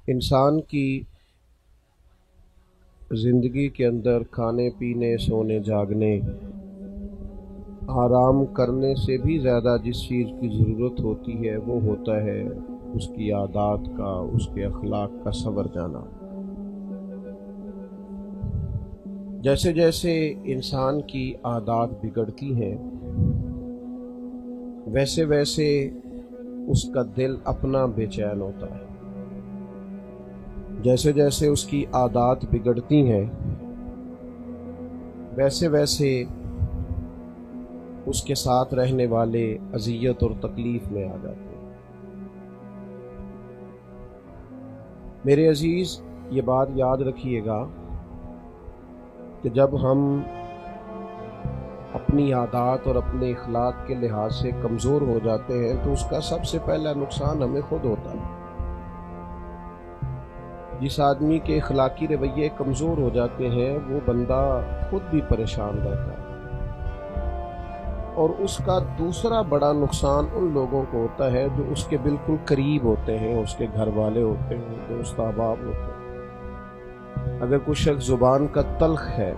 انسان کی زندگی کے اندر کھانے پینے سونے جاگنے آرام کرنے سے بھی زیادہ جس چیز کی ضرورت ہوتی ہے وہ ہوتا ہے اس کی عادات کا، اس کے اخلاق کا سنور جانا۔ جیسے جیسے انسان کی عادات بگڑتی ہیں ویسے ویسے اس کا دل اپنا بے چین ہوتا ہے۔ جیسے جیسے اس کی عادات بگڑتی ہیں ویسے ویسے اس کے ساتھ رہنے والے اذیت اور تکلیف میں آ جاتے ہیں۔ میرے عزیز، یہ بات یاد رکھیے گا کہ جب ہم اپنی عادات اور اپنے اخلاق کے لحاظ سے کمزور ہو جاتے ہیں تو اس کا سب سے پہلا نقصان ہمیں خود ہوتا ہے۔ جس آدمی کے اخلاقی رویے کمزور ہو جاتے ہیں وہ بندہ خود بھی پریشان رہتا ہے، اور اس کا دوسرا بڑا نقصان ان لوگوں کو ہوتا ہے جو اس کے بالکل قریب ہوتے ہیں، اس کے گھر والے ہوتے ہیں، دوست احباب ہوتے ہیں۔ اگر کوئی شخص زبان کا تلخ ہے،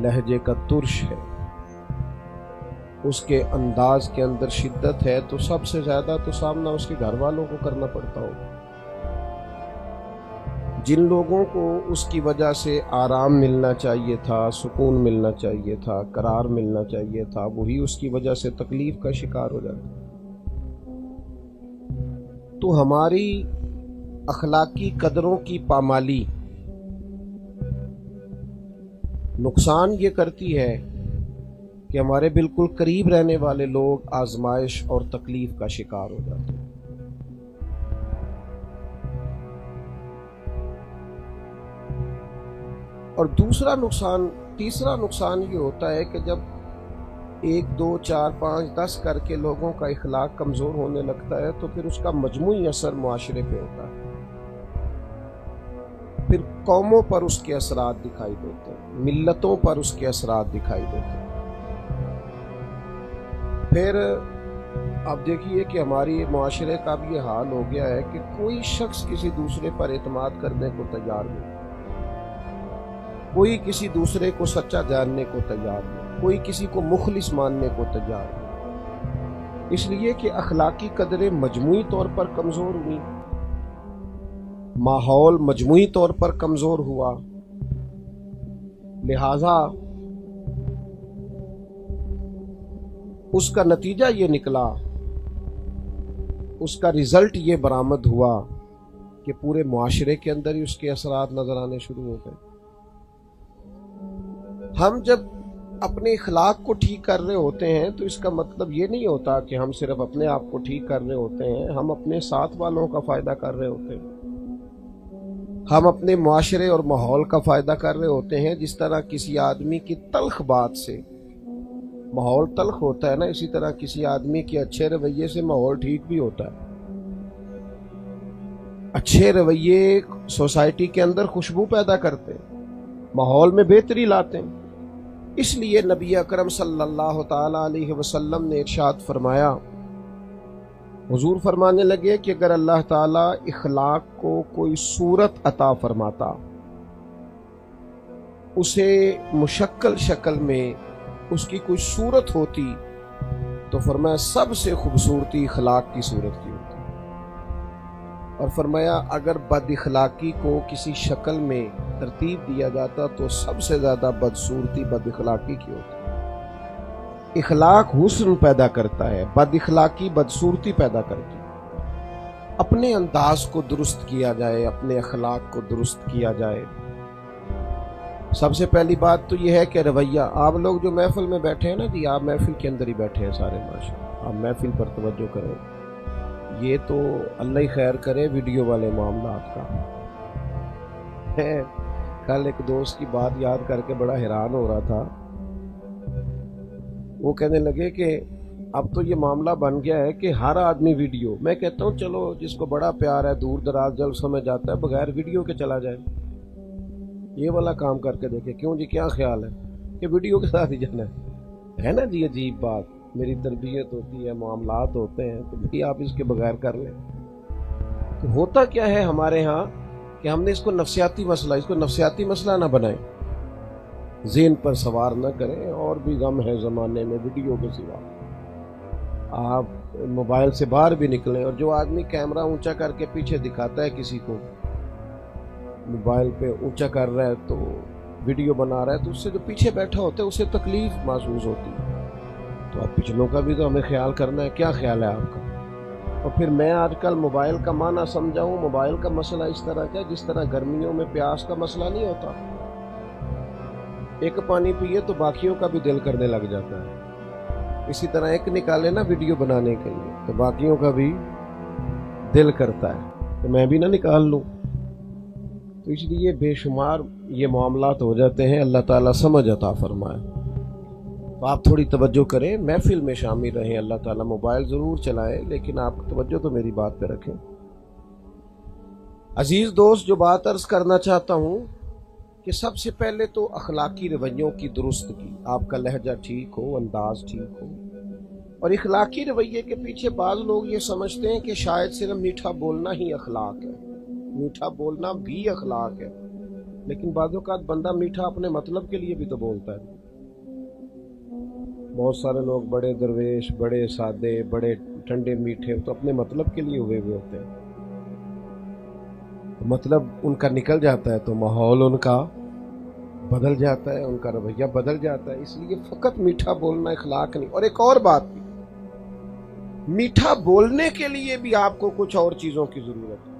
لہجے کا ترش ہے، اس کے انداز کے اندر شدت ہے، تو سب سے زیادہ تو سامنا اس کے گھر والوں کو کرنا پڑتا ہوگا۔ جن لوگوں کو اس کی وجہ سے آرام ملنا چاہیے تھا، سکون ملنا چاہیے تھا، قرار ملنا چاہیے تھا، وہی اس کی وجہ سے تکلیف کا شکار ہو جاتا۔ تو ہماری اخلاقی قدروں کی پامالی نقصان یہ کرتی ہے کہ ہمارے بالکل قریب رہنے والے لوگ آزمائش اور تکلیف کا شکار ہو جاتے ہیں۔ اور تیسرا نقصان یہ ہوتا ہے کہ جب 1 2 4 5 10 کر کے لوگوں کا اخلاق کمزور ہونے لگتا ہے تو پھر اس کا مجموعی اثر معاشرے پہ ہوتا ہے، پھر قوموں پر اس کے اثرات دکھائی دیتے ہیں، ملتوں پر اس کے اثرات دکھائی دیتے ہیں۔ پھر آپ دیکھیے کہ ہماری معاشرے کا بھی یہ حال ہو گیا ہے کہ کوئی شخص کسی دوسرے پر اعتماد کرنے کو تیار نہیں، کوئی کسی دوسرے کو سچا جاننے کو تیار نہیں، کوئی کسی کو مخلص ماننے کو تیار نہیں، اس لیے کہ اخلاقی قدریں مجموعی طور پر کمزور ہوئی، ماحول مجموعی طور پر کمزور ہوا، لہذا اس کا نتیجہ یہ نکلا، اس کا رزلٹ یہ برآمد ہوا کہ پورے معاشرے کے اندر ہی اس کے اثرات نظر آنے شروع ہو گئے۔ ہم جب اپنے اخلاق کو ٹھیک کر رہے ہوتے ہیں تو اس کا مطلب یہ نہیں ہوتا کہ ہم صرف اپنے آپ کو ٹھیک کر رہے ہوتے ہیں، ہم اپنے ساتھ والوں کا فائدہ کر رہے ہوتے ہیں، ہم اپنے معاشرے اور ماحول کا فائدہ کر رہے ہوتے ہیں۔ جس طرح کسی آدمی کی تلخ بات سے ماحول تلخ ہوتا ہے نا، اسی طرح کسی آدمی کے اچھے رویے سے ماحول ٹھیک بھی ہوتا ہے۔ اچھے رویے سوسائٹی کے اندر خوشبو پیدا کرتے ہیں، ماحول میں بہتری لاتے ہیں۔ اس لیے نبی اکرم صلی اللہ تعالی علیہ وسلم نے ارشاد فرمایا، حضور فرمانے لگے کہ اگر اللہ تعالی اخلاق کو کوئی صورت عطا فرماتا، اسے مشکل شکل میں اس کی کوئی صورت ہوتی، تو فرمایا سب سے خوبصورتی اخلاق کی صورت کی ہوتی، اور فرمایا اگر بد اخلاقی کو کسی شکل میں ترتیب دیا جاتا تو سب سے زیادہ بدصورتی بد اخلاقی کی ہوتی۔ اخلاق حسن پیدا کرتا ہے، بد اخلاقی بدصورتی پیدا کرتی ہے۔ اپنے انداز کو درست کیا جائے، اپنے اخلاق کو درست کیا جائے۔ سب سے پہلی بات تو یہ ہے کہ رویہ، آپ لوگ جو محفل میں بیٹھے ہیں نا جی، آپ محفل کے اندر ہی بیٹھے ہیں سارے، ماشاءاللہ آپ محفل پر توجہ کریں۔ یہ تو اللہ ہی خیر کرے ویڈیو والے معاملات کا ہے۔ کل ایک دوست کی بات یاد کر کے بڑا حیران ہو رہا تھا، وہ کہنے لگے کہ اب تو یہ معاملہ بن گیا ہے کہ ہر آدمی ویڈیو، میں کہتا ہوں چلو جس کو بڑا پیار ہے دور دراز جلسوں میں جاتا ہے بغیر ویڈیو کے چلا جائے، یہ والا کام کر کے دیکھے۔ کیوں جی، کیا خیال ہے کہ ویڈیو کے ساتھ ہی جانا ہے نا جی؟ عجیب بات، میری تربیت ہوتی ہے، معاملات ہوتے ہیں، تو بھی آپ اس کے بغیر کر لیں۔ تو ہوتا کیا ہے ہمارے ہاں کہ ہم نے اس کو نفسیاتی مسئلہ نہ بنائیں، ذہن پر سوار نہ کریں، اور بھی غم ہے زمانے میں ویڈیو کے سوا۔ آپ موبائل سے باہر بھی نکلیں، اور جو آدمی کیمرہ اونچا کر کے پیچھے دکھاتا ہے کسی کو، موبائل پہ اونچا کر رہا ہے تو ویڈیو بنا رہا ہے، تو اس سے جو پیچھے بیٹھا ہوتا ہے اسے تکلیف محسوس ہوتی ہے۔ تو آپ پچھلوں کا بھی تو ہمیں خیال کرنا ہے۔ کیا خیال ہے آپ کا؟ اور پھر میں آج کل موبائل کا معنی سمجھا ہوں، موبائل کا مسئلہ اس طرح کا جس طرح گرمیوں میں پیاس کا مسئلہ نہیں ہوتا، ایک پانی پیے تو باقیوں کا بھی دل کرنے لگ جاتا ہے، اسی طرح ایک نکالے نا ویڈیو بنانے کے لیے تو باقیوں کا بھی دل کرتا ہے کہ میں بھی نہ نکال لوں۔ تو اس لیے بے شمار یہ معاملات ہو جاتے ہیں۔ اللہ تعالیٰ سمجھ عطا فرمائے۔ تو آپ تھوڑی توجہ کریں، محفل میں شامل رہیں، اللہ تعالیٰ موبائل ضرور چلائے لیکن آپ توجہ تو میری بات پہ رکھیں۔ عزیز دوست، جو بات عرض کرنا چاہتا ہوں کہ سب سے پہلے تو اخلاقی رویوں کی درستگی، آپ کا لہجہ ٹھیک ہو، انداز ٹھیک ہو۔ اور اخلاقی رویے کے پیچھے بعض لوگ یہ سمجھتے ہیں کہ شاید صرف میٹھا بولنا ہی اخلاق ہے۔ میٹھا بولنا بھی اخلاق ہے، لیکن بعض اوقات بندہ میٹھا اپنے مطلب کے لیے بھی تو بولتا ہے۔ بہت سارے لوگ بڑے درویش، بڑے سادے، بڑے ٹھنڈے میٹھے تو اپنے مطلب کے لیے ہوئے ہوتے ہیں، مطلب ان کا نکل جاتا ہے تو ماحول ان کا بدل جاتا ہے، ان کا رویہ بدل جاتا ہے۔ اس لیے فقط میٹھا بولنا اخلاق نہیں۔ اور ایک اور بات بھی، میٹھا بولنے کے لیے بھی آپ کو کچھ اور چیزوں کی ضرورت ہے۔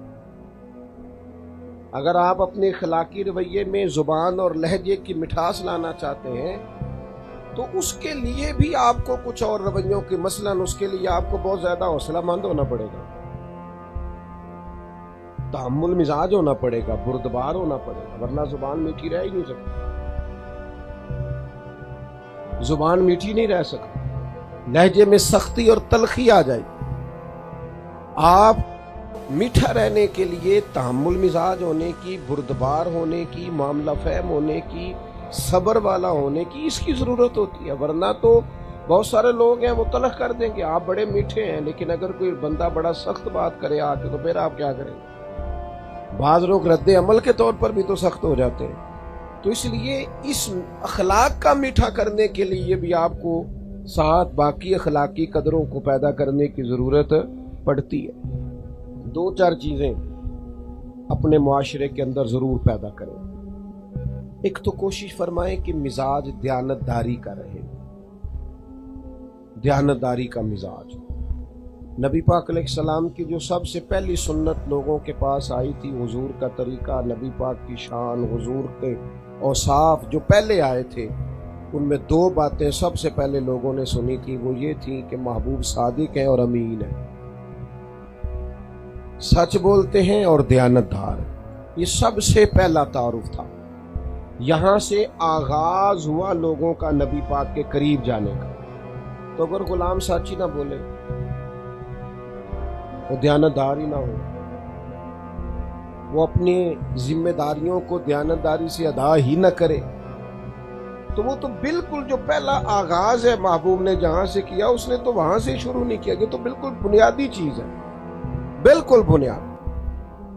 اگر آپ اپنے اخلاقی رویے میں زبان اور لہجے کی مٹھاس لانا چاہتے ہیں تو اس کے لیے بھی آپ کو کچھ اور رویوں کی، مثلاً اس کے لیے آپ کو بہت زیادہ حوصلہ مند ہونا پڑے گا، تحمل مزاج ہونا پڑے گا، بردبار ہونا پڑے گا، ورنہ زبان میٹھی رہ ہی نہیں سکتی۔ زبان میٹھی نہیں رہ سکتی، لہجے میں سختی اور تلخی آ جائے۔ آپ میٹھا رہنے کے لیے تحمل مزاج ہونے کی، بردبار ہونے کی، معاملہ فہم ہونے کی، صبر والا ہونے کی اس کی ضرورت ہوتی ہے، ورنہ تو بہت سارے لوگ ہیں وہ تلخ کر دیں گے آپ بڑے میٹھے ہیں، لیکن اگر کوئی بندہ بڑا سخت بات کرے آ کے تو پھر آپ کیا کریں گے؟ بعض لوگ رد عمل کے طور پر بھی تو سخت ہو جاتے ہیں۔ تو اس لیے اس اخلاق کا میٹھا کرنے کے لیے بھی آپ کو ساتھ باقی اخلاقی قدروں کو پیدا کرنے کی ضرورت پڑتی ہے۔ دو چار چیزیں اپنے معاشرے کے اندر ضرور پیدا کریں۔ ایک تو کوشش فرمائیں کہ مزاج دیانتداری کا رہے، دیانتداری کا مزاج۔ نبی پاک علیہ السلام کی جو سب سے پہلی سنت لوگوں کے پاس آئی تھی، حضور کا طریقہ، نبی پاک کی شان، حضور کے اوصاف جو پہلے آئے تھے، ان میں دو باتیں سب سے پہلے لوگوں نے سنی تھی، وہ یہ تھی کہ محبوب صادق ہیں اور امین ہیں، سچ بولتے ہیں اور دیانتدار ہیں۔ یہ سب سے پہلا تعارف تھا، یہاں سے آغاز ہوا لوگوں کا نبی پاک کے قریب جانے کا۔ تو اگر غلام سچی نہ بولے، وہ دیانتدار ہی نہ ہو، وہ اپنی ذمہ داریوں کو دیانتداری سے ادا ہی نہ کرے، تو وہ تو بالکل جو پہلا آغاز ہے محبوب نے جہاں سے کیا، اس نے تو وہاں سے شروع نہیں کیا۔ یہ تو بالکل بنیادی چیز ہے، بالکل بنیاد۔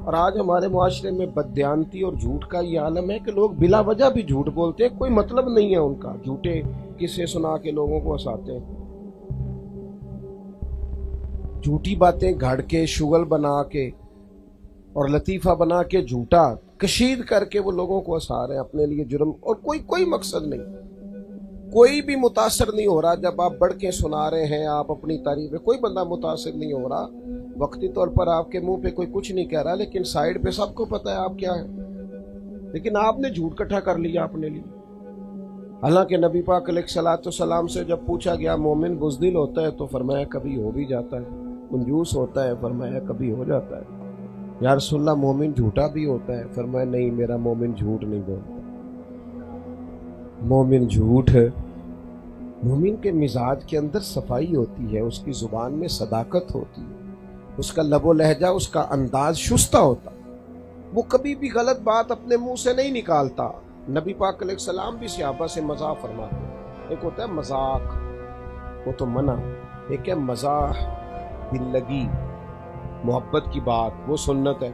اور آج ہمارے معاشرے میں بددیانتی اور جھوٹ کا یہ عالم ہے کہ لوگ بلا وجہ بھی جھوٹ بولتے ہیں، کوئی مطلب نہیں ہے ان کا، جھوٹے قصے سنا کے لوگوں کو ہنساتے ہیں، جھوٹی باتیں گھڑ کے، شغل بنا کے اور لطیفہ بنا کے، جھوٹا کشید کر کے وہ لوگوں کو ہنسا رہے ہیں اپنے لیے جرم، اور کوئی مقصد نہیں، کوئی بھی متاثر نہیں ہو رہا۔ جب آپ بڑھ کے سنا رہے ہیں آپ اپنی تعریفیں، کوئی بندہ متاثر نہیں ہو رہا۔ وقتی طور پر آپ کے منہ پہ کوئی کچھ نہیں کہہ رہا، لیکن سائیڈ پہ سب کو پتہ ہے آپ کیا ہے، لیکن آپ نے جھوٹ کٹھا کر لیا اپنے لیے۔ حالانکہ نبی پاک علیہ الصلوۃ والسلام سے جب پوچھا گیا مومن بزدل ہوتا ہے تو فرمایا کبھی ہو بھی جاتا ہے، کنجوس ہوتا ہے فرمایا کبھی ہو جاتا ہے۔ یا رسول اللہ مومن جھوٹا بھی ہوتا ہے؟ فرمایا نہیں، میرا مومن جھوٹ نہیں بولتا۔ مومن جھوٹ ہے، مومن کے مزاج کے اندر صفائی ہوتی ہے، اس کی زبان میں صداقت ہوتی ہے، اس کا لب و لہجہ، اس کا انداز شستہ ہوتا، وہ کبھی بھی غلط بات اپنے منہ سے نہیں نکالتا۔ نبی پاک علیہ السلام بھی صحابہ سے مزاح فرماتے ہیں۔ ایک ہوتا ہے مذاق، وہ تو منع، ایک ہے مزاح دل لگی، محبت کی بات وہ سنت ہے.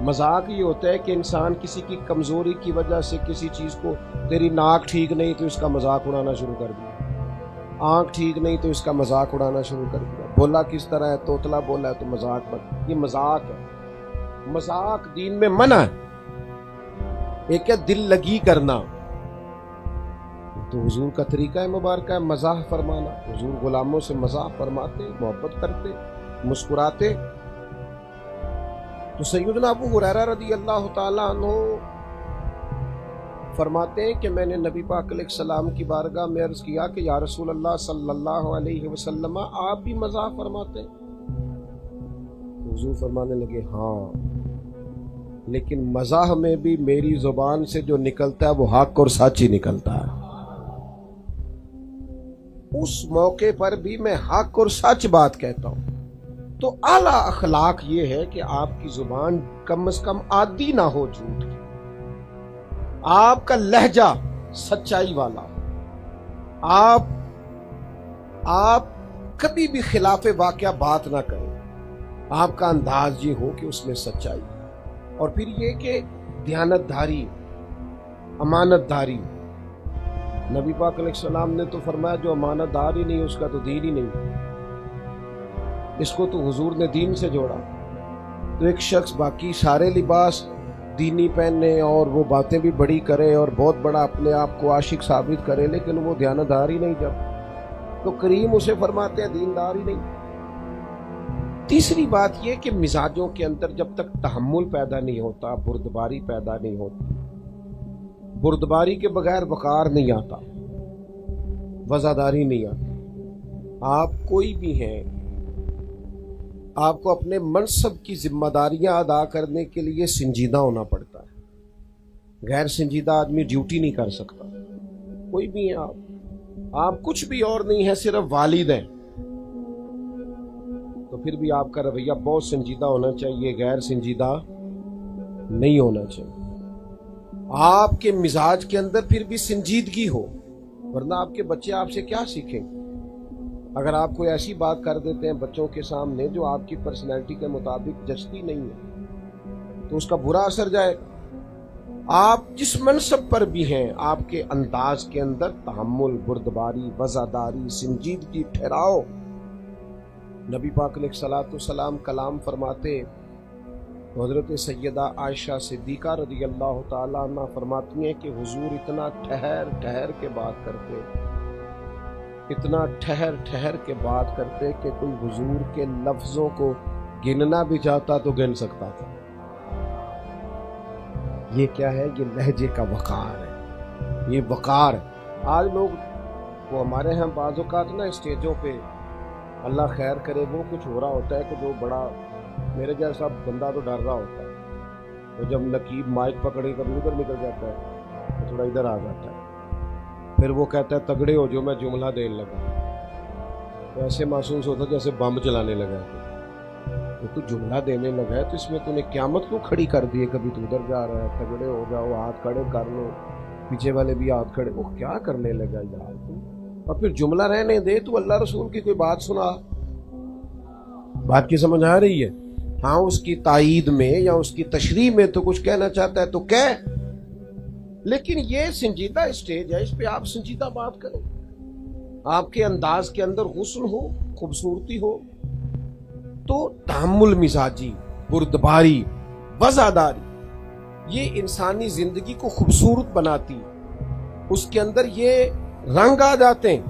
مذاق یہ ہوتا ہے کہ انسان کسی کی کمزوری کی وجہ سے کسی چیز کو، تیری ناک ٹھیک نہیں تو اس کا مذاق اڑانا شروع کر دیا، آنکھ ٹھیک نہیں تو اس کا مذاق اڑانا شروع کر دیا، بولا کس طرح ہے، توتلا بولا ہے تو مذاق یہ مذاق ہے. مذاق دین میں منع ہے. ایک ہے دل لگی کرنا، تو حضور کا طریقہ ہے مبارکہ ہے مزاح فرمانا. حضور غلاموں سے مزاح فرماتے، محبت کرتے، مسکراتے. تو سیدنا ابو ہریرہ رضی اللہ تعالیٰ عنہ فرماتے ہیں کہ میں نے نبی پاک علیہ السلام کی بارگاہ میں عرض کیا کہ یا رسول اللہ صلی اللہ علیہ وسلم آپ بھی مزاح فرماتے ہیں؟ تو حضور فرمانے لگے ہاں، لیکن مزاح میں بھی میری زبان سے جو نکلتا ہے وہ حق اور سچ ہی نکلتا ہے. اس موقع پر بھی میں حق اور سچ بات کہتا ہوں. تو اعلیٰ اخلاق یہ ہے کہ آپ کی زبان کم از کم عادی نہ ہو جھوٹ کی، آپ کا لہجہ سچائی والا، آپ کبھی بھی خلاف واقعہ بات نہ کریں، آپ کا انداز یہ ہو کہ اس میں سچائی. اور پھر یہ کہ دیانت داری، امانت داری. نبی پاک علیہ السلام نے تو فرمایا جو امانت دار ہی نہیں اس کا تو دین ہی نہیں. اس کو تو حضور نے دین سے جوڑا. تو ایک شخص باقی سارے لباس دینی پہنے اور وہ باتیں بھی بڑی کرے اور بہت بڑا اپنے آپ کو عاشق ثابت کرے، لیکن وہ دیانت دار ہی نہیں جب، تو کریم اسے فرماتے ہیں دیندار ہی نہیں. تیسری بات یہ کہ مزاجوں کے اندر جب تک تحمل پیدا نہیں ہوتا، بردباری پیدا نہیں ہوتی، بردباری کے بغیر وقار نہیں آتا، وزاداری نہیں آتی. آپ کوئی بھی ہیں، آپ کو اپنے منصب کی ذمہ داریاں ادا کرنے کے لیے سنجیدہ ہونا پڑتا ہے. غیر سنجیدہ آدمی ڈیوٹی نہیں کر سکتا. کوئی بھی ہیں آپ کچھ بھی اور نہیں ہیں، صرف والد ہیں، تو پھر بھی آپ کا رویہ بہت سنجیدہ ہونا چاہیے، غیر سنجیدہ نہیں ہونا چاہیے. آپ کے مزاج کے اندر پھر بھی سنجیدگی ہو، ورنہ آپ کے بچے آپ سے کیا سیکھیں. اگر آپ کوئی ایسی بات کر دیتے ہیں بچوں کے سامنے جو آپ کی پرسنالٹی کے مطابق جچتی نہیں ہے تو اس کا برا اثر جائے. آپ جس منصب پر بھی ہیں آپ کے انداز کے اندر تحمل، بردباری، وزاداری، سنجیدگی ٹھہراؤ. نبی پاک علیہ الصلوۃ والسلام کلام فرماتے، حضرت سیدہ عائشہ صدیقہ رضی اللہ تعالیٰ عنہ فرماتی ہیں کہ حضور اتنا ٹھہر ٹھہر کے بات کرتے، اتنا ٹھہر ٹھہر کے بات کرتے کہ کوئی حضور کے لفظوں کو گننا بھی چاہتا تو گن سکتا تھا. یہ کیا ہے؟ یہ لہجے کا وقار ہے، یہ وقار ہے. آج لوگ وہ ہمارے ہاں بعض اوقات نا اسٹیجوں پہ اللہ خیر کرے وہ کچھ ہو رہا ہوتا ہے کہ جو بڑا میرے جیسا بندہ تو ڈر رہا ہوتا ہے، تو جب نقیب مائک پکڑے کبھی ادھر نکل جاتا ہے تو تھوڑا ادھر آ جاتا ہے، پھر وہ کہتا ہے تگڑے ہو جو میں جملہ دینے لگا، تو ایسے محسوس ہوتا جیسے بم چلانے لگا ہے. تو جملہ دینے لگا ہے تو اس میں تو نے قیامت کیوں کھڑی کر دی ہے؟ کبھی تو ادھر جا رہا ہے، تگڑے ہو جاؤ، ہاتھ کھڑے کر لو، پیچھے والے بھی ہاتھ کھڑے. وہ کیا کرنے لگا یار تو؟ اور پھر جملہ رہنے دے، تو اللہ رسول کی کوئی بات سنا. بات کی سمجھ آ رہی ہے؟ ہاں اس کی تائید میں یا اس کی تشریح میں تو کچھ کہنا چاہتا ہے تو کہہ، لیکن یہ سنجیدہ اسٹیج ہے، اس پہ آپ سنجیدہ بات کریں. آپ کے انداز کے اندر حسن ہو، خوبصورتی ہو، تو تحمل مزاجی، بردباری، وزاداری یہ انسانی زندگی کو خوبصورت بناتی. اس کے اندر یہ رنگ آ جاتے ہیں.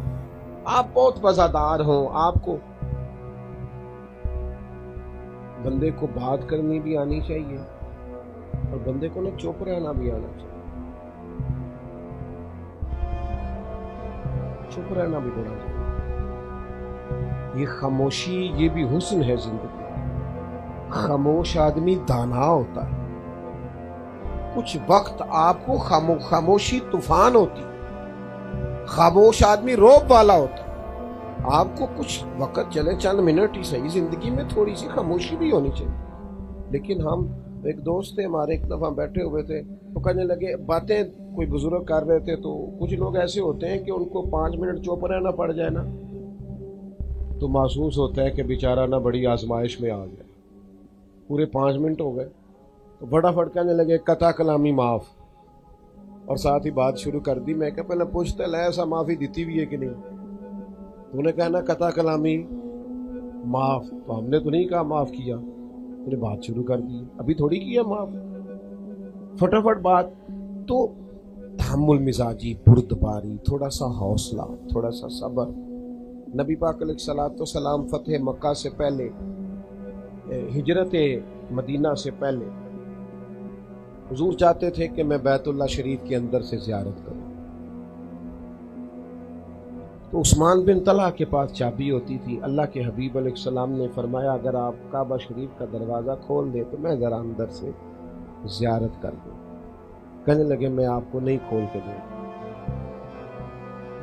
آپ بہت وزادار ہوں، آپ کو بندے کو بات کرنی بھی آنی چاہیے اور بندے کو نہ چپ رہنا بھی آنا چاہیے. چپ رہنا بھی بڑا چاہیے. یہ خاموشی یہ بھی حسن ہے زندگی. خاموش آدمی دانا ہوتا ہے. کچھ وقت آپ کو خاموشی طوفان ہوتی، خاموش آدمی روب والا ہوتا ہے. آپ کو کچھ وقت چلے، چند منٹ ہی صحیح، زندگی میں تھوڑی سی خاموشی بھی ہونی چاہیے. لیکن ہم ایک دوست تھے ہمارے، ایک دفعہ بیٹھے ہوئے تھے تو کہنے لگے، باتیں کوئی بزرگ کر رہے تھے، تو کچھ لوگ ایسے ہوتے ہیں کہ ان کو 5 منٹ چپ رہنا پڑ جائے نا تو محسوس ہوتا ہے کہ بیچارہ نہ بڑی آزمائش میں آ گیا. پورے 5 منٹ ہو گئے تو فٹافٹ کہنے لگے قطع کلامی معاف, اور ساتھ ہی بات شروع کر دی. میں کہ پہلے پوچھتے لے ایسا معافی دیتی بھی ہے کہ نہیں. تو نے کہا نا قطع کلامی معاف, تو ہم نے تو نہیں کہا معاف کیا, تو نے بات شروع کر دی. ابھی تھوڑی کیا معاف, فٹافٹ بات. تو تحمل مزاجی, بردباری, تھوڑا سا حوصلہ, تھوڑا سا صبر. نبی پاک علیہ الصلوۃ والسلام فتح مکہ سے پہلے, ہجرت مدینہ سے پہلے حضور چاہتے تھے کہ میں بیت اللہ شریف کے اندر سے زیارت کروں. تو عثمان بن طلحہ کے پاس چابی ہوتی تھی. اللہ کے حبیب علیہ السلام نے فرمایا اگر آپ کعبہ شریف کا دروازہ کھول دیں تو میں ذرا اندر سے زیارت کر دوں. کہنے لگے میں آپ کو نہیں کھول کے دوں.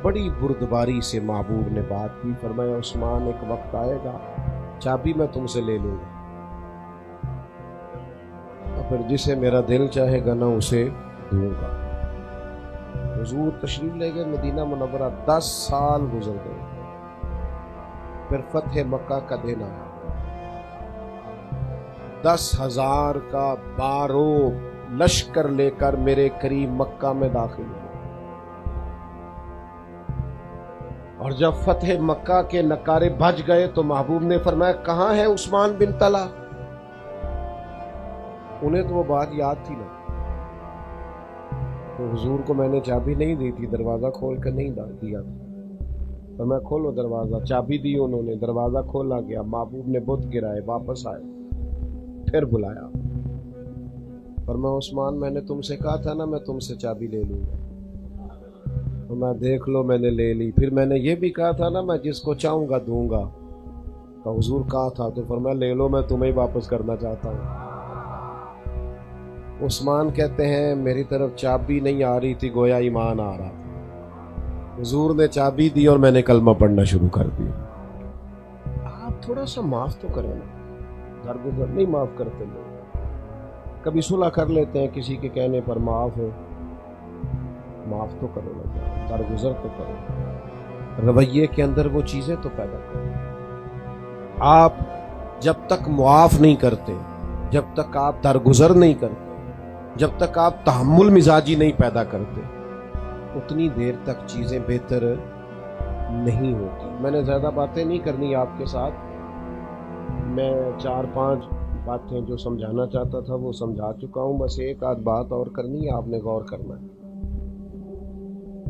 بڑی بردباری سے محبوب نے بات کی. فرمایا عثمان ایک وقت آئے گا چابی میں تم سے لے لوں گا, اور پھر جسے میرا دل چاہے گا نا اسے دوں گا. حضور تشریف لے گئے مدینہ منورہ. 10 سال گزر گئے. پھر فتح مکہ کا دن آیا. 10,000 کا بارو لشکر لے کر میرے قریب مکہ میں داخل ہوئے. اور جب فتح مکہ کے نعرے بج گئے تو محبوب نے فرمایا کہاں ہے عثمان بن طلحہ. انہیں تو وہ بات یاد تھی نا. تو حضور کو میں نے چابی نہیں دی تھی, دروازہ کھول کر نہیں دیا تھا. تو میں کھولو دروازہ, چابی دی انہوں نے, دروازہ کھولا گیا. محبوب نے بت گرائے, واپس آئے, پھر بلایا. فرمایا عثمان میں نے تم سے کہا تھا نا میں تم سے چابی لے لوں گا, تو میں دیکھ لو میں نے لے لی. پھر میں نے یہ بھی کہا تھا نا میں جس کو چاہوں گا دوں گا. تو حضور کہا تھا, تو فرمایا لے لو میں تمہیں واپس کرنا چاہتا ہوں. عثمان کہتے ہیں میری طرف چابی نہیں آ رہی تھی, گویا ایمان آ رہا تھا. حضور نے چابی دی اور میں نے کلمہ پڑھنا شروع کر دیا. آپ تھوڑا سا معاف تو کریں نا, درگزر نہیں معاف کرتے لوگ. کبھی صلح کر لیتے ہیں کسی کے کہنے پر, معاف ہو, معاف تو کرو نا, درگزر تو کرو. رویے کے اندر وہ چیزیں تو پیدا کرو. آپ جب تک معاف نہیں کرتے, جب تک آپ درگزر نہیں کرتے, جب تک آپ تحمل مزاجی نہیں پیدا کرتے, اتنی دیر تک چیزیں بہتر نہیں ہوتی. میں نے زیادہ باتیں نہیں کرنی آپ کے ساتھ. میں 4-5 باتیں جو سمجھانا چاہتا تھا وہ سمجھا چکا ہوں. بس ایک آدھ بات اور کرنی ہے, آپ نے غور کرنا ہے.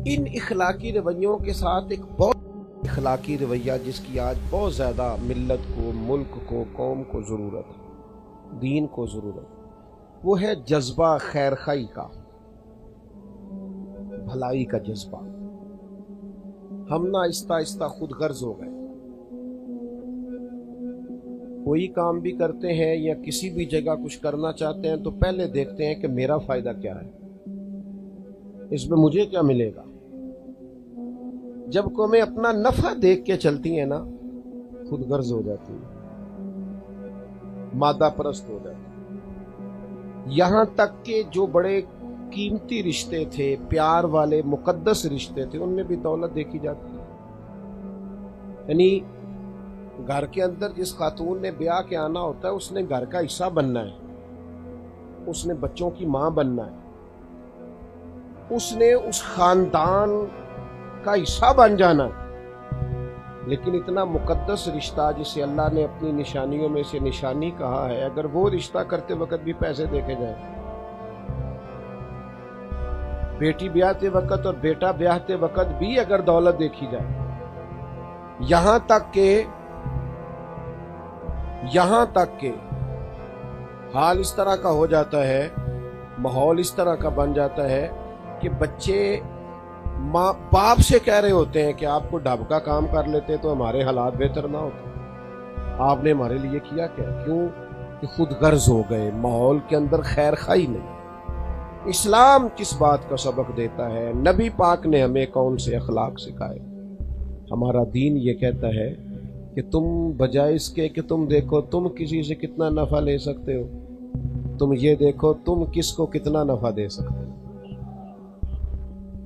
ان اخلاقی رویوں کے ساتھ ایک بہت اخلاقی رویہ جس کی آج بہت زیادہ ملت کو, ملک کو, قوم کو ضرورت ہے, دین کو ضرورت, وہ ہے جذبہ خیر خواہی کا, بھلائی کا جذبہ. ہم نہ آہستہ آہستہ خود غرض ہو گئے. کوئی کام بھی کرتے ہیں یا کسی بھی جگہ کچھ کرنا چاہتے ہیں تو پہلے دیکھتے ہیں کہ میرا فائدہ کیا ہے, اس میں مجھے کیا ملے گا. جب کو ہمیں اپنا نفع دیکھ کے چلتی ہیں نا, خود غرض ہو جاتی ہے, مادہ پرست ہو جاتی ہے. یہاں تک کہ جو بڑے قیمتی رشتے تھے, پیار والے مقدس رشتے تھے, ان میں بھی دولت دیکھی جاتی ہے. یعنی گھر کے اندر جس خاتون نے بیاہ کے آنا ہوتا ہے اس نے گھر کا حصہ بننا ہے, اس نے بچوں کی ماں بننا ہے, اس نے اس خاندان کا حصہ بن جانا ہے. لیکن اتنا مقدس رشتہ جسے اللہ نے اپنی نشانیوں میں سے نشانی کہا ہے, اگر وہ رشتہ کرتے وقت بھی پیسے دیکھے جائیں, بیٹی بیاہتے وقت اور بیٹا بیاہتے وقت بھی اگر دولت دیکھی جائے, یہاں تک کہ حال اس طرح کا ہو جاتا ہے, ماحول اس طرح کا بن جاتا ہے کہ بچے ماں باپ سے کہہ رہے ہوتے ہیں کہ آپ کو ڈھب کا کام کر لیتے تو ہمارے حالات بہتر نہ ہوتے, آپ نے ہمارے لیے کیا کیا. کیوں کہ خود غرض ہو گئے, ماحول کے اندر خیر خواہی نہیں. اسلام کس بات کا سبق دیتا ہے, نبی پاک نے ہمیں کون سے اخلاق سکھائے. ہمارا دین یہ کہتا ہے کہ تم بجائے اس کے کہ تم دیکھو تم کسی سے کتنا نفع لے سکتے ہو, تم یہ دیکھو تم کس کو کتنا نفع دے سکتے ہو.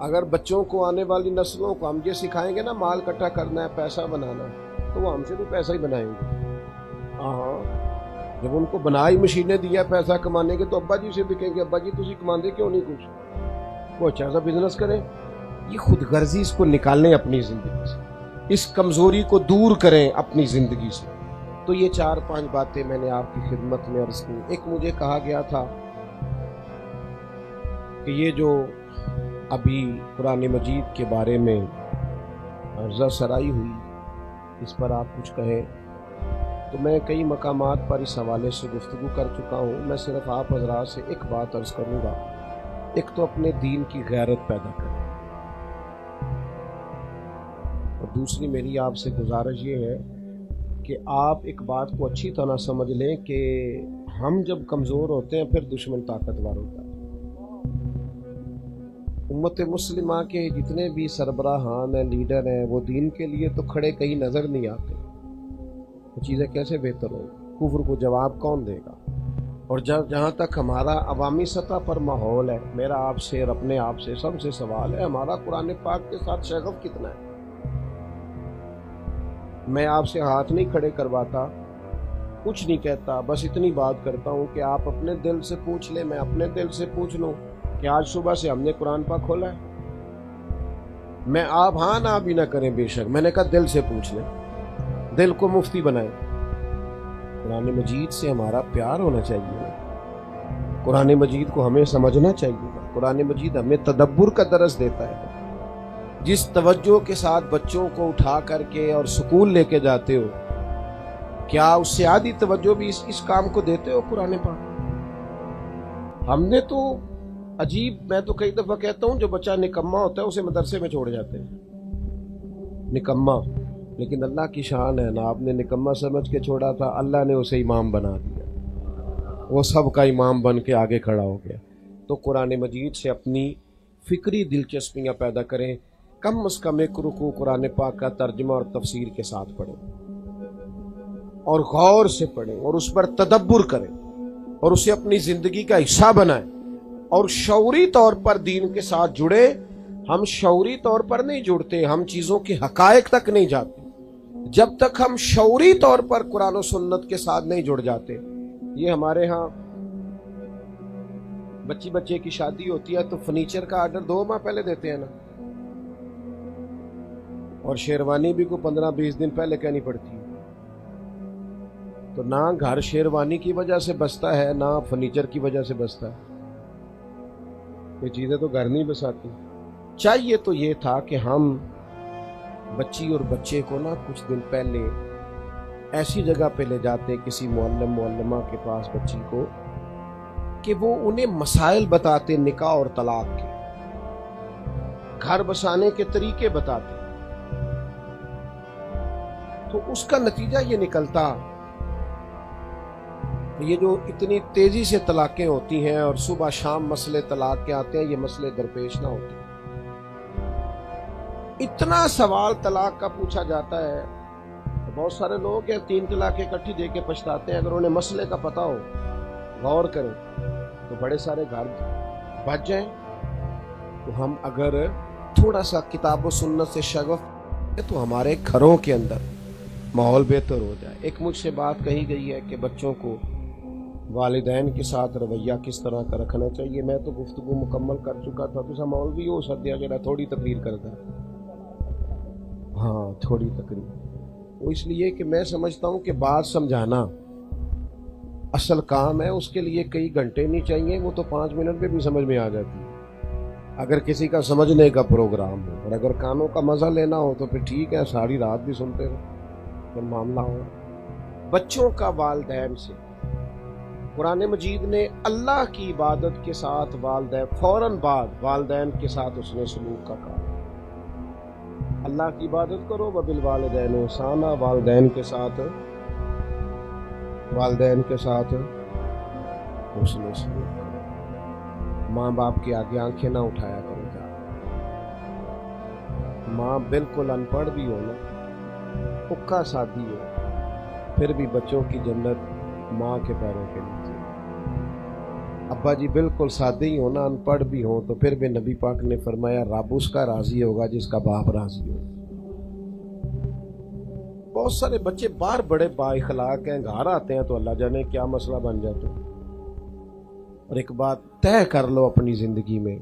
اگر بچوں کو، آنے والی نسلوں کو ہم یہ سکھائیں گے نا مال اکٹھا کرنا ہے، پیسہ بنانا ہے، تو وہ ہم سے بھی پیسہ ہی بنائیں گے۔ ہاں، جب ان کو بنائی مشینیں دیا پیسہ کمانے کے، تو ابا جی سے بھی کہیں گے ابا جی تسی کماندے کیوں نہیں کچھ، وہ اچھا سا بزنس کریں۔ یہ خود غرضی اس کو نکالیں اپنی زندگی سے، اس کمزوری کو دور کریں اپنی زندگی سے۔ تو یہ 4-5 باتیں میں نے آپ کی خدمت میں عرض کی۔ ایک مجھے کہا گیا تھا کہ یہ جو ابھی قرآن مجید کے بارے میں عرضہ سرائی ہوئی، اس پر آپ کچھ کہیں، تو میں کئی مقامات پر اس حوالے سے گفتگو کر چکا ہوں۔ میں صرف آپ حضرات سے ایک بات عرض کروں گا، ایک تو اپنے دین کی غیرت پیدا کریں، اور دوسری میری آپ سے گزارش یہ ہے کہ آپ ایک بات کو اچھی طرح سمجھ لیں کہ ہم جب کمزور ہوتے ہیں پھر دشمن طاقتور ہوتا ہے۔ امت مسلمہ کے جتنے بھی سربراہان ہیں، لیڈر ہیں، وہ دین کے لیے تو کھڑے کہیں نظر نہیں آتے۔ وہ چیزیں کیسے بہتر ہوں؟ کفر کو جواب کون دے گا؟ اور جہاں تک ہمارا عوامی سطح پر ماحول ہے، میرا آپ سے اور اپنے آپ سے سب سے سوال ہے، ہمارا قرآن پاک کے ساتھ شغف کتنا ہے؟ میں آپ سے ہاتھ نہیں کھڑے کرواتا، کچھ نہیں کہتا، بس اتنی بات کرتا ہوں کہ آپ اپنے دل سے پوچھ لیں، میں اپنے دل سے پوچھ لوں کہ آج صبح سے ہم نے قرآن پاک کھولا ہے؟ میں آپ ہاں نہ بھی نہ کریں، بے شک میں نے کہا دل سے پوچھ لیں، دل کو مفتی بنائیں۔ قرآن مجید سے ہمارا پیار ہونا چاہیے، قرآن مجید کو ہمیں سمجھنا چاہیے۔ قرآن مجید ہمیں تدبر کا درس دیتا ہے۔ جس توجہ کے ساتھ بچوں کو اٹھا کر کے اور سکول لے کے جاتے ہو، کیا اس سے آدھی توجہ بھی اس کام کو دیتے ہو قرآن پاک؟ ہم نے تو عجیب، میں تو کئی دفعہ کہتا ہوں جو بچہ نکما ہوتا ہے اسے مدرسے میں چھوڑ جاتے ہیں، نکما، لیکن اللہ کی شان ہے نا، آپ نے نکما سمجھ کے چھوڑا تھا، اللہ نے اسے امام بنا دیا، وہ سب کا امام بن کے آگے کھڑا ہو گیا۔ تو قرآن مجید سے اپنی فکری دلچسپیاں پیدا کریں، کم از کم ایک رکوع قرآن پاک کا ترجمہ اور تفسیر کے ساتھ پڑھیں، اور غور سے پڑھیں، اور اس پر تدبر کریں، اور اسے اپنی زندگی کا حصہ بنائیں، اور شعوری طور پر دین کے ساتھ جڑے۔ ہم شعوری طور پر نہیں جڑتے، ہم چیزوں کے حقائق تک نہیں جاتے جب تک ہم شعوری طور پر قرآن و سنت کے ساتھ نہیں جڑ جاتے۔ یہ ہمارے ہاں بچے کی شادی ہوتی ہے تو فرنیچر کا آرڈر 2 ماہ پہلے دیتے ہیں نا، اور شیروانی بھی کو 15-20 دن پہلے کہنی پڑتی ہے۔ تو نہ گھر شیروانی کی وجہ سے بستا ہے، نہ فرنیچر کی وجہ سے بستا ہے، یہ چیزیں تو گھر نہیں بساتی۔ چاہیے تو یہ تھا کہ ہم بچی اور بچے کو نا کچھ دن پہلے ایسی جگہ پہ لے جاتے، کسی معلمہ کے پاس بچی کو، کہ وہ انہیں مسائل بتاتے نکاح اور طلاق کے، گھر بسانے کے طریقے بتاتے۔ تو اس کا نتیجہ یہ نکلتا، یہ جو اتنی تیزی سے طلاقیں ہوتی ہیں اور صبح شام مسئلے طلاق کے آتے ہیں، یہ مسئلے درپیش نہ ہوتے۔ اتنا سوال طلاق کا پوچھا جاتا ہے، بہت سارے لوگ ہیں 3 طلاقیں اکٹھی دے کے پچھتاتے ہیں۔ اگر انہیں مسئلے کا پتہ ہو، غور کریں، تو بڑے سارے گھر بچ جائیں۔ تو ہم اگر تھوڑا سا کتاب و سنت سے شغف ہے تو ہمارے گھروں کے اندر ماحول بہتر ہو جائے۔ ایک مجھ سے بات کہی گئی ہے کہ بچوں کو والدین کے ساتھ رویہ کس طرح کا رکھنا چاہیے۔ میں تو گفتگو مکمل کر چکا تھا، تو مولوی ہو سکتا ہے تھوڑی تقریر کرتا ہے، ہاں تھوڑی تقریر، وہ اس لیے کہ میں سمجھتا ہوں کہ بات سمجھانا اصل کام ہے، اس کے لیے کئی گھنٹے نہیں چاہیے، وہ تو 5 منٹ میں بھی سمجھ میں آ جاتی ہے اگر کسی کا سمجھنے کا پروگرام ہو، اور اگر کانوں کا مزہ لینا ہو تو پھر ٹھیک ہے، ساری رات بھی سنتے رہو پھر معاملہ ہو۔ بچوں کا والدین سے، قرآن مجید نے اللہ کی عبادت کے ساتھ والدین فوراً بعد والدین کے ساتھ اس نے سلوک کا کہا، اللہ کی عبادت کرو وبالوالدین احسانا، والدین کے ساتھ اس نے سلوک کرو۔ ماں باپ کے آگے آنکھیں نہ اٹھایا کرو جا، ماں بالکل ان پڑھ بھی ہو نا، پکا سادی ہو، پھر بھی بچوں کی جنت ماں کے پیروں کے نیچے۔ ابا جی بالکل سادے ہی ہونا، ان پڑھ بھی ہوں، تو پھر بھی نبی پاک نے فرمایا رب اس کا راضی ہوگا جس کا باپ راضی ہو۔ بہت سارے بچے باہر بڑے با اخلاق ہیں، گھر آتے ہیں تو اللہ جانے کیا مسئلہ بن جاتا ہے۔ اور ایک بات طے کر لو اپنی زندگی میں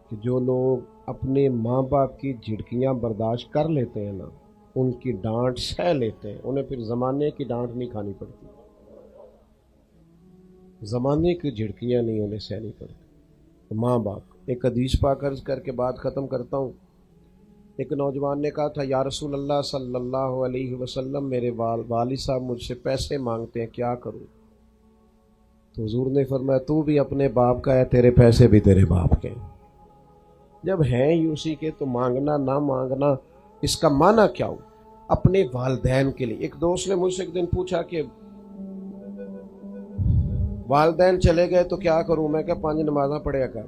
کہ جو لوگ اپنے ماں باپ کی جھڑکیاں برداشت کر لیتے ہیں نا، ان کی ڈانٹ سہ لیتے ہیں، انہیں پھر زمانے کی ڈانٹ نہیں کھانی پڑتی، زمانے کی جھڑکیاں نہیں انہیں سہنی پڑتی۔ ماں باپ، ایک حدیث پاک عرض کر کے بات ختم کرتا ہوں۔ ایک نوجوان نے کہا تھا یا رسول اللہ صلی اللہ علیہ وسلم، میرے والد صاحب مجھ سے پیسے مانگتے ہیں، کیا کروں؟ تو حضور نے فرمایا تو بھی اپنے باپ کا ہے، تیرے پیسے بھی تیرے باپ کے ہیں، جب ہیں ہی اسی کے تو مانگنا نہ مانگنا اس کا معنی کیا ہو؟ اپنے والدین کے لیے۔ ایک دوست نے مجھ سے ایک دن پوچھا کہ والدین چلے گئے تو کیا کروں؟ میں کہا 5 نمازاں پڑھیا کر۔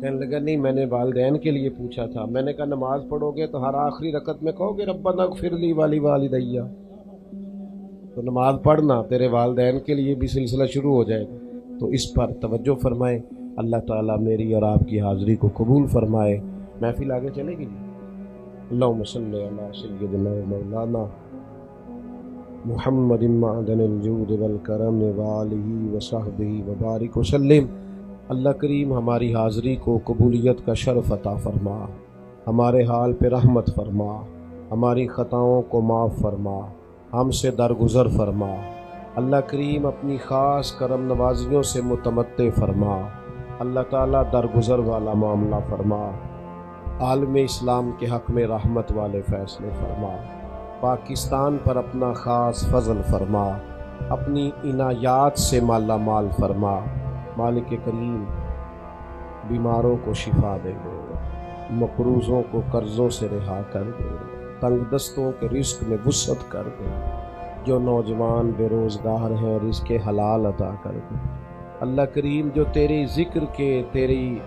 کہنے لگا نہیں، میں نے والدین کے لیے پوچھا تھا۔ میں نے کہا نماز پڑھو گے تو ہر آخری رکعت میں کہو گے ربنا اغفر لی والی والدیا، تو نماز پڑھنا تیرے والدین کے لیے بھی سلسلہ شروع ہو جائے گا۔ تو اس پر توجہ فرمائے، اللہ تعالیٰ میری اور آپ کی حاضری کو قبول فرمائے۔ محفل آگے چلے گی جی۔ اللہم صلی علی سیدنا مولانا محمد معدن الجود والکرم وآلہ وصحبہ وبارک وسلم۔ اللہ کریم ہماری حاضری کو قبولیت کا شرف عطا فرما، ہمارے حال پہ رحمت فرما، ہماری خطاؤں کو معاف فرما، ہم سے درگزر فرما۔ اللہ کریم اپنی خاص کرم نوازیوں سے متمتع فرما۔ اللہ تعالیٰ درگزر والا معاملہ فرما، عالم اسلام کے حق میں رحمت والے فیصلے فرما، پاکستان پر اپنا خاص فضل فرما، اپنی عنایات سے مالا مال فرما۔ مالک کریم بیماروں کو شفا دے دے، مقروضوں کو قرضوں سے رہا کر دے، تنگ دستوں کے رزق میں وسعت کر دے، جو نوجوان بے روزگار ہیں رزق حلال عطا کر دے۔ اللہ کریم جو تیری ذکر کے، تیری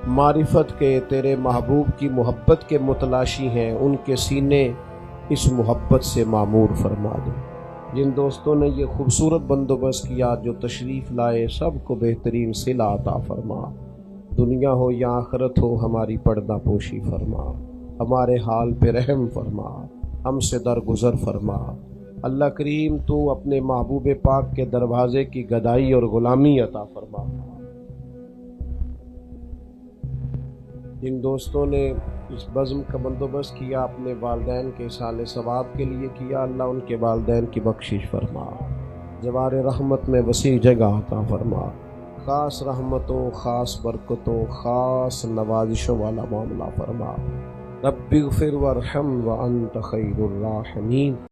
معرفت کے، تیرے محبوب کی محبت کے متلاشی ہیں، ان کے سینے اس محبت سے معمور فرما دے۔ جن دوستوں نے یہ خوبصورت بندوبست کیا، جو تشریف لائے، سب کو بہترین صلہ عطا فرما۔ دنیا ہو یا آخرت ہو ہماری پردہ پوشی فرما، ہمارے حال پہ رحم فرما، ہم سے درگزر فرما۔ اللہ کریم تو اپنے محبوب پاک کے دروازے کی گدائی اور غلامی عطا فرما۔ جن دوستوں نے اس بزم کا بندوبست کیا، اپنے والدین کے اصال ثواب کے لیے کیا، اللہ ان کے والدین کی بخشش فرما، جوار رحمت میں وسیع جگہ عطا فرما، خاص رحمتوں، خاص برکتوں، خاص نوازشوں والا معاملہ فرما۔ رب اغفر وارحم وانت خیر الراحمین۔